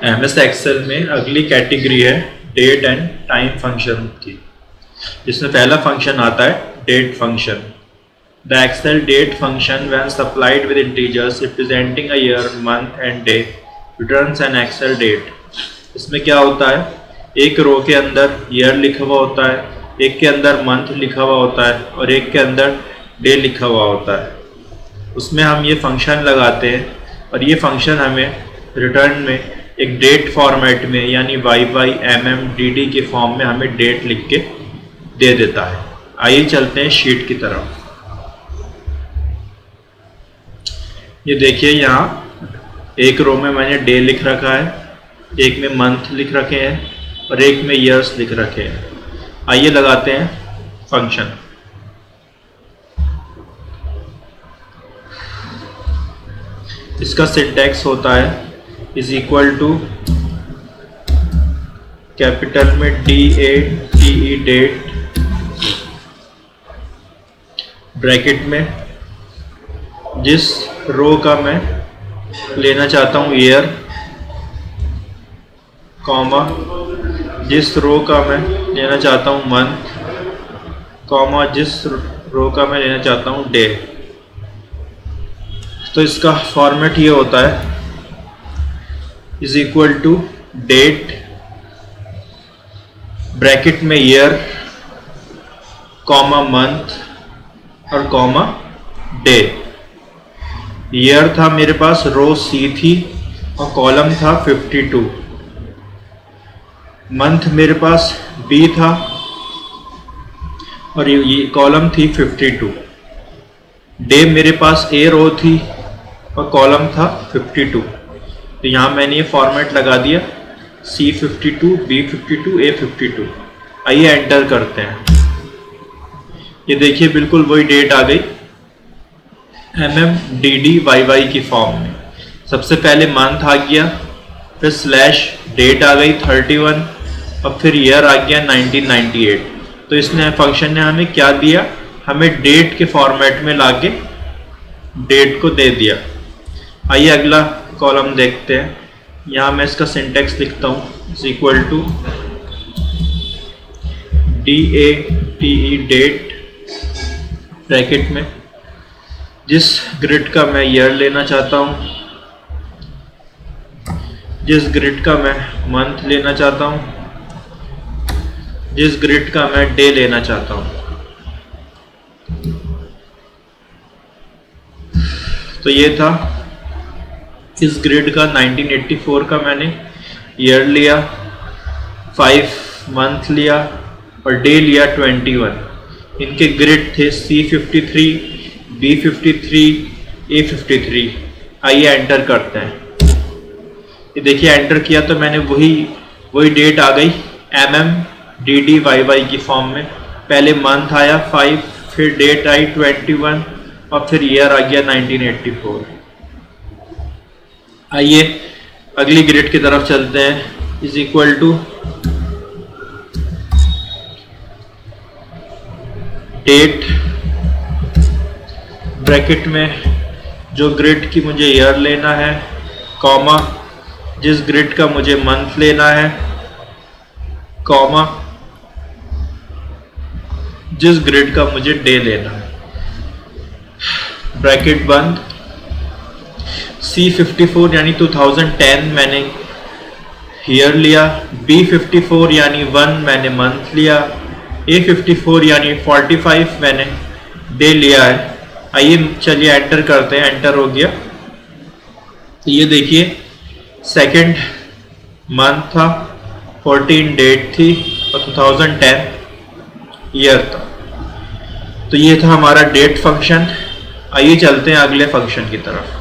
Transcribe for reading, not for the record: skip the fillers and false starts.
MS Excel में अगली category है डेट एंड टाइम फंक्शन की, जिसमें पहला फंक्शन आता है date function. The Excel date function when supplied with integers representing a year, month and day returns an Excel date. इसमें क्या होता है, एक रो के अंदर ईयर लिखा हुआ होता है, एक के अंदर मंथ लिखा हुआ होता है और एक के अंदर डे लिखा हुआ होता है। उसमें हम ये फंक्शन लगाते हैं और ये फंक्शन हमें रिटर्न में एक डेट फॉर्मेट में यानी YYMMDD के फॉर्म में हमें डेट लिख के दे देता है। आइए चलते हैं शीट की तरफ। ये देखिए, यहाँ एक रो में मैंने डे लिख रखा है, एक में मंथ लिख रखे हैं और एक में ईयर्स लिख रखे हैं। आइए लगाते हैं फंक्शन। इसका सिंटैक्स होता है इज इक्वल टू कैपिटल में DATE डेट, ब्रैकेट में जिस रो का मैं लेना चाहता हूँ ईयर, कॉमा जिस रो का मैं लेना चाहता हूँ मंथ, कॉमा जिस रो का मैं लेना चाहता हूँ डे। तो इसका फॉर्मेट ये होता है is equal to date, bracket में ईयर, कॉमा मंथ और कॉमा डे। ईयर था मेरे पास, रो C थी और कॉलम था 52। मंथ मेरे पास B था और ये कॉलम थी 52। डे मेरे पास A रो थी और कॉलम था 52। तो यहाँ मैंने ये फॉर्मेट लगा दिया C52, B52, A52। आइए एंटर करते हैं। ये देखिए बिल्कुल वही डेट आ गई MMDDYY की फॉर्म में। सबसे पहले मंथ आ गया, फिर स्लैश डेट आ गई 31 और फिर ईयर आ गया 1998। तो इसने फंक्शन ने हमें क्या दिया, हमें डेट के फॉर्मेट में लाके डेट को दे दिया। आइए अगला कॉलम देखते हैं। यहाँ मैं इसका सिंटैक्स लिखता हूँ is equal to DATE date, bracket में जिस ग्रिड का मैं ईयर लेना चाहता हूँ, जिस ग्रिड का मैं मंथ लेना चाहता हूँ, जिस ग्रिड का मैं डे लेना चाहता हूँ। तो ये था इस ग्रिड का 1984 का मैंने ईयर लिया, 5 मंथ लिया और डे लिया 21। इनके ग्रिड थे C53, B53, A53। आइए एंटर करते हैं। ये देखिए एंटर किया तो मैंने वही डेट आ गई MMDDYY की फॉर्म में। पहले मंथ आया 5, फिर डेट आई 21 और फिर ईयर आ गया 1984। आइए अगली ग्रिड की तरफ चलते हैं। Is equal to date, bracket में जो ग्रिड की मुझे ईयर लेना है, कॉमा जिस ग्रिड का मुझे मंथ लेना है, कॉमा जिस ग्रिड का मुझे डे लेना है, ब्रैकेट बंद। C54 यानी 2010 मैंने ईयर लिया, B54 यानी 1 मैंने मंथ लिया, A54 यानी 45 मैंने डे लिया है। आइए चलिए एंटर करते हैं। एंटर हो गया। तो ये देखिए सेकंड मंथ था, 14 डेट थी और 2010 ईयर था। तो ये था हमारा डेट फंक्शन। आइए चलते हैं अगले फंक्शन की तरफ।